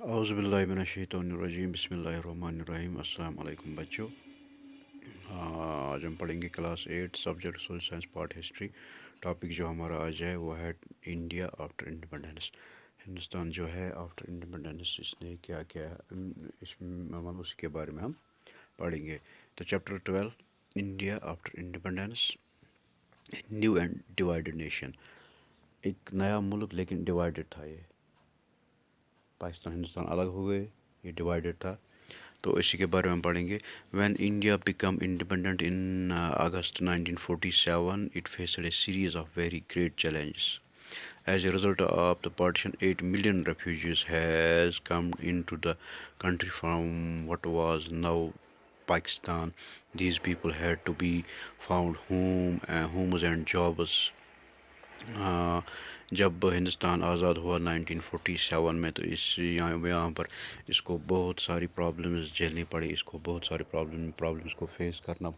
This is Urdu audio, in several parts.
اعوذ باللہ من الشیطان الرجیم بسم اللہ الرحمن الرحیم السلام علیکم بچوں. آج ہم پڑھیں گے class 8 subject social science part history. Topic جو ہمارا آج ہے وہ ہے انڈیا آفٹر انڈیپنڈنس. ہندوستان جو ہے آفٹر انڈیپنڈنس اس نے کیا کیا اس کے بارے میں ہم پڑھیں گے. تو chapter 12 India after independence new and divided nation. ایک نیا ملک لیکن ڈیوائڈڈ تھا. یہ پاکستان ہندوستان الگ ہو گئے, یہ ڈیوائڈڈ تھا. تو اسی کے بارے میں ہم پڑھیں گے. When India become independent in August 1947 it faced a series of very great challenges. As a result of the partition, 8 million refugees has come into the country from what was now Pakistan. These people had to be found homes and jobs. جب ہندوستان آزاد ہوا 1947 میں, تو یہاں پر اس کو بہت ساری پرابلمز جھیلنی پڑی. اس کو بہت ساری پرابلمز کو فیس کرنا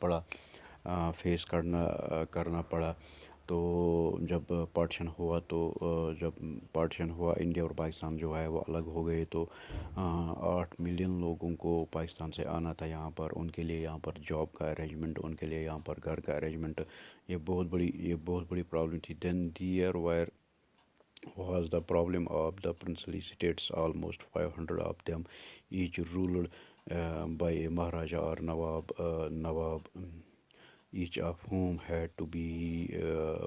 پڑا. تو جب پارٹیشن ہوا انڈیا اور پاکستان جو ہے وہ الگ ہو گئے, تو 8 ملین لوگوں کو پاکستان سے آنا تھا یہاں پر. ان کے لیے یہاں پر جاب کا ارینجمنٹ, ان کے لیے یہاں پر گھر کا ارینجمنٹ, یہ بہت بڑی پرابلم تھی. دین their was the problem of the princely states. Almost 500 of them, each ruled by a Maharaja or Nawab, each of whom had to be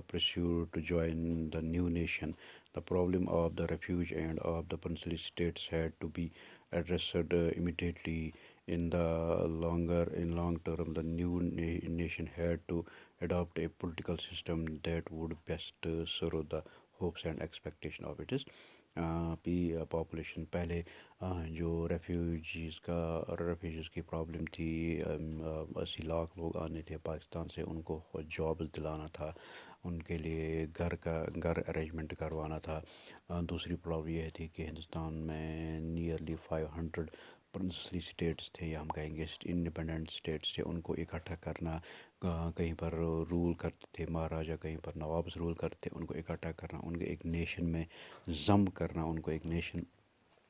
pursued to join the new nation. The problem of the refuge and of the princely states had to be addressed immediately. In long term, the new nation had to adopt a political system that would best serve the hopes and expectation of its population. پہلے جو ریفیوجیز کی پرابلم تھی, 80 لاکھ لوگ آنے تھے پاکستان سے, ان کو جابس دلانا تھا, ان کے لیے گھر ارینجمنٹ کروانا تھا. دوسری پرابلم یہ تھی کہ ہندوستان میں نیئرلی 500 پرنسلی اسٹیٹس تھے, یا ہم کہیں گے انڈیپینڈنٹ اسٹیٹس تھے. ان کو اکٹھا کرنا, کہیں پر رول کرتے تھے مہاراجا, کہیں پر نوابس رول کرتے تھے, ان کو اکٹھا کرنا, ان کو ایک نیشن میں ضم کرنا, ان کو ایک نیشن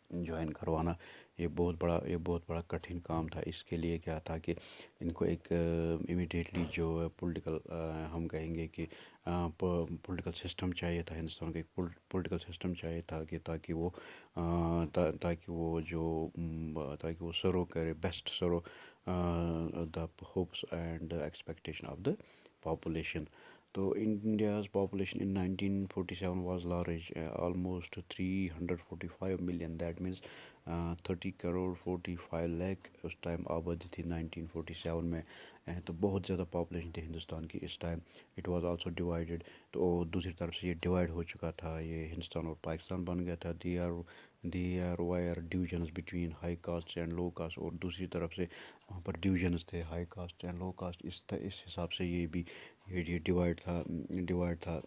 جوائن کروانا, یہ بہت بڑا کٹھن کام تھا. اس کے لیے کیا تھا کہ ان کو ایک امیڈیٹلی جو پولیٹیکل, ہم کہیں گے کہ پولیٹیکل سسٹم چاہیے تھا. ہندوستان کو ایک پولیٹیکل سسٹم چاہیے تھا کہ تاکہ وہ سرو کرے, best serve the hopes and expectation of the population. تو India's population in 1947 was large, almost 345 million. That means 30 crore 45 lakh us time آبادی تھی 1947 میں. تو بہت زیادہ پاپولیشن تھی ہندوستان کی اس time. It was also divided. تو دوسری طرف سے یہ ڈیوائڈ ہو چکا تھا, یہ ہندوستان اور پاکستان بن گیا تھا. There were divisions between high caste and low caste, اور دوسری طرف سے وہاں پر ڈویژنز تھے, high caste and low caste. اس حساب سے یہ ڈیوائڈ تھا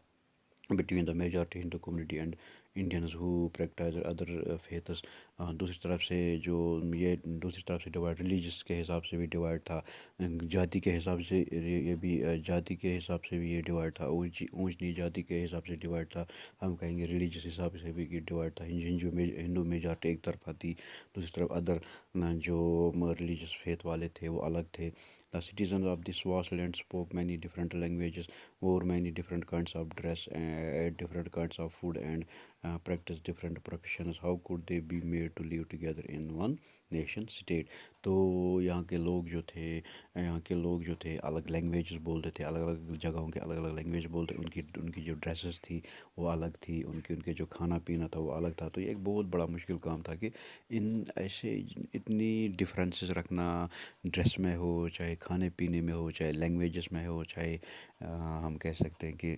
between the majority Hindu community and Indians who practice other faiths. دوسری طرف سے ڈیوائڈ ریلیجس کے حساب سے بھی ڈیوائڈ تھا, جاتی کے حساب سے بھی یہ ڈیوائڈ تھا, اونچ نیچ جاتی کے حساب سے ڈیوائڈ تھا, ہم کہیں گے ریلیجس حساب سے بھی ڈیوائڈ تھا. ہندو میجارٹی ایک طرف تھی, دوسری طرف ادر جو ریلیجس فیتھ والے تھے وہ الگ تھے. The citizens of this vast land spoke many different languages, wore many different kinds of dress, ate different kinds of food, and practiced different professions. How could they be made to live together in one nation state? تو یہاں کے لوگ جو تھے الگ لینگویجز بولتے تھے, الگ الگ جگہوں کے الگ الگ لینگویج بولتے. ان کی جو ڈریسز تھی وہ الگ تھی, ان کے جو کھانا پینا تھا وہ الگ تھا. تو یہ ایک بہت بڑا مشکل کام تھا کہ اتنی ڈفرینسز رکھنا, ڈریس میں ہو, چاہے کھانے پینے میں ہو, چاہے لینگویجز میں ہو, چاہے ہم کہہ سکتے ہیں کہ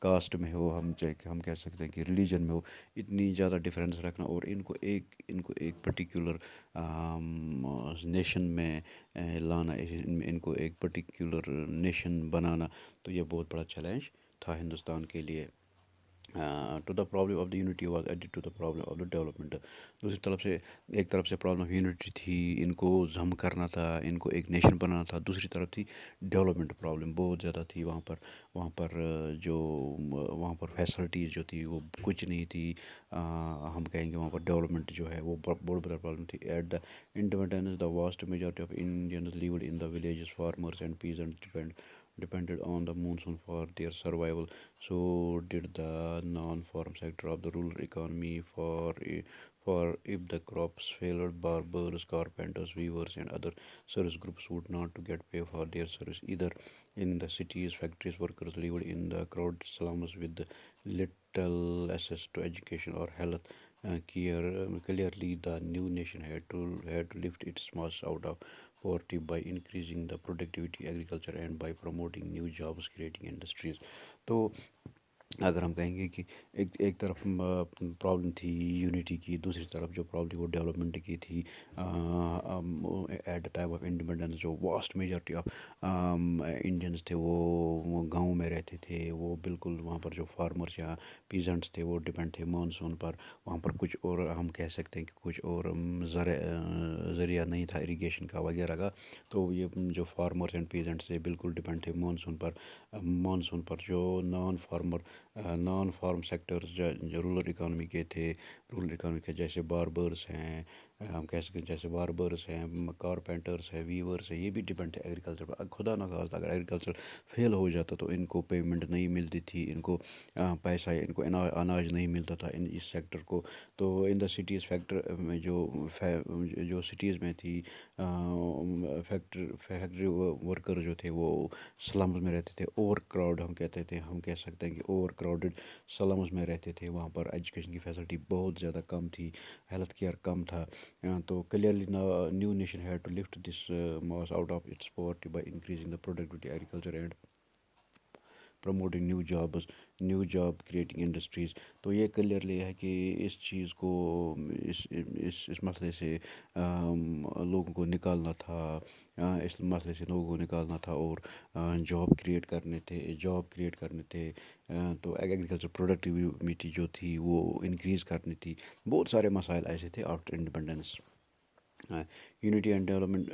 کاسٹ میں ہو, ہم کہہ سکتے ہیں کہ ریلیجن میں ہو, اتنی زیادہ ڈفرینس رکھنا اور ان کو ایک پرٹیکولر نیشن میں لانا, ان کو ایک پرٹیکولر نیشن بنانا, تو یہ بہت بڑا چیلنج تھا ہندوستان کے لیے. To the problem of the unity was added to the problem of the development. دوسری طرف سے ایک طرف سے پرابلم آف یونٹی تھی، ان کو ضم کرنا تھا، ان کو ایک نیشن بنانا تھا. دوسری طرف تھی ڈیولپمنٹ پرابلم بہت زیادہ تھی وہاں پر. وہاں پر فیسلٹیز جو تھی وہ کچھ نہیں تھی. ہم کہیں گے وہاں پر ڈیولپمنٹ جو ہے وہ بہت بڑا پرابلم تھی. At the independence the vast majority of Indians lived in the villages. Farmers and peasant depended on the monsoon for their survival. So did the non-farm sector of the rural economy. For if the crops failed, barbers, carpenters, weavers, and other service groups would not to get pay for their service either. In the cities, factories workers lived in the crowded slums with little access to education or health care. Clearly, the new nation had to lift its mass out of poverty by increasing the productivity agriculture and by promoting new jobs creating industries. تو اگر ہم کہیں گے کہ ایک طرف پرابلم تھی یونٹی کی، دوسری طرف جو پرابلم تھی وہ ڈیولپمنٹ کی تھی. At the time of independence جو واسٹ میجورٹی آف انڈینس تھے وہ گاؤں میں رہتے تھے. وہ بالکل وہاں پر جو فارمرس یا پیزنٹس تھے وہ ڈپینڈ تھے مانسون پر. وہاں پر کچھ اور ہم کہہ سکتے ہیں کہ کچھ اور ذریعہ نہیں تھا اریگیشن کا وغیرہ کا. تو یہ جو فارمرس اینڈ پیزنٹس تھے بالکل ڈپینڈ تھے مانسون پر. جو نان فارم سیکٹرز جو رورل اکانومی کے جیسے باربرس ہیں، ہم کہہ سکتے ہیں جیسے باربرس ہیں، کارپینٹرس ہیں، ویورس ہیں، یہ بھی ڈپینڈ ہے ایگریکلچر پر. خدا نخواستہ اگر ایگریکلچر فیل ہو جاتا تو ان کو پیمنٹ نہیں ملتی تھی، ان کو پیسہ، ان کو اناج نہیں ملتا تھا اس سیکٹر کو. تو ان دا سٹیز فیکٹر میں جو سٹیز میں تھی فیکٹری ورکر جو تھے وہ سلمز میں رہتے تھے. اوور کراؤڈ ہم کہہ سکتے ہیں کہ اوور کراؤڈڈ سلمز میں رہتے تھے. وہاں پر ایجوکیشن کی فیسلٹی بہت زیادہ کم تھی، ہیلتھ کیئر کم تھا. تو clearly new nation had to lift this mass out of its poverty by increasing the productivity agriculture and promoting new job creating industries. تو یہ کلیئرلی ہے کہ اس چیز کو اس مسئلے سے لوگوں کو نکالنا تھا. اس مسئلے سے لوگوں کو نکالنا تھا اور جاب کریٹ کرنے تھے. تو ایگریکلچر پروڈکٹیوٹی جو تھی وہ انکریز کرنی تھی. بہت سارے مسائل ایسے تھے after independence. Unity and development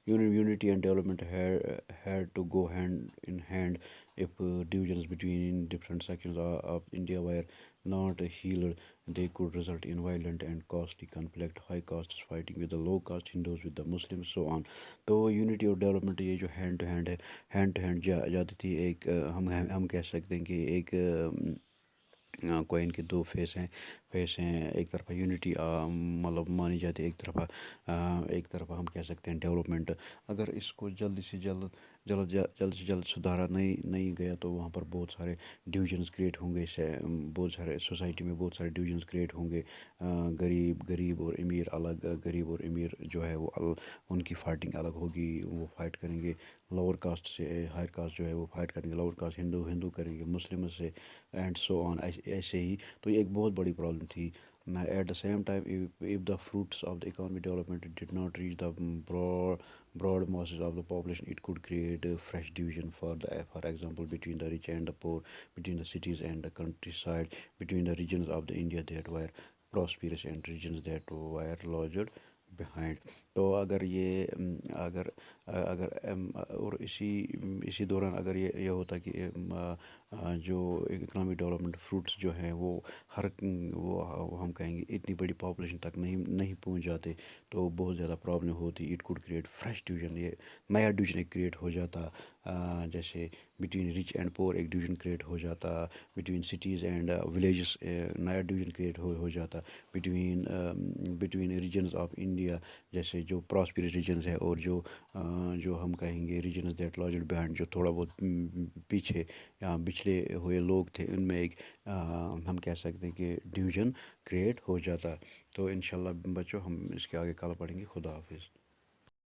unity and development had to go hand in hand. If divisions between different sections of India were not healed, they could result in violent and costly conflict, high castes fighting with the low caste, Hindus with the Muslims, so on. تو یونٹی اور ڈیولپمنٹ یہ جو ہینڈ ٹو ہینڈ جاتی تھی. ایک ہم کہہ سکتے ہیں کہ ایک کوئن کے دو فیس ہیں. ایک طرف یونٹی مطلب مانی جاتی ہے، ایک طرف ہم کہہ سکتے ہیں ڈیولپمنٹ. اگر اس کو جلد سے جلد سدھارا نہیں گیا تو وہاں پر بہت سارے ڈویژنس کریٹ ہوں گے. بہت سارے سوسائٹی میں بہت سارے ڈویژنس کریٹ ہوں گے. غریب اور امیر الگ، غریب اور امیر جو ہے وہ ان کی فائٹنگ الگ ہوگی. وہ فائٹ کریں گے لوور کاسٹ سے، ہائر کاسٹ جو ہے وہ فائٹ کریں گے لوور کاسٹ. ہندو کریں گے مسلم سے، اینڈ سو آن ایسے ہی. تو یہ ایک بہت بڑی پرابلم تھی. At the same time if the fruits of the economic development did not reach the broad masses of the population, it could create a fresh division. For example, between the rich and the poor, between the cities and the countryside, between the regions of the India that were prosperous and regions that were lagged behind. تو اگر اور اسی دوران اگر یہ ہوتا کہ جو اکنامک ڈیولپمنٹ فروٹس جو ہیں وہ ہم کہیں گے اتنی بڑی پاپولیشن تک نہیں پہنچ جاتے تو بہت زیادہ پرابلم ہوتی. It could create fresh division, یہ نیا ڈویژن ایک کریٹ ہو جاتا. جیسے بٹوین رچ اینڈ پور ایک ڈویژن کریٹ ہو جاتا، بٹوین سٹیز اینڈ ولیجز نیا ڈویژن کریٹ ہو جاتا، بٹوین ریجنز آف انڈیا جیسے جو پراسپیرس ریجنز ہے اور جو ہم کہیں گے ریجنز دیٹ لاجڈ بہائنڈ جو تھوڑا بہت پیچھے یا پچھلے ہوئے لوگ تھے، ان میں ایک ہم کہہ سکتے ہیں کہ ڈویژن کریٹ ہو جاتا. تو انشاءاللہ بچوں ہم اس کے آگے کل پڑھیں گے. خدا حافظ.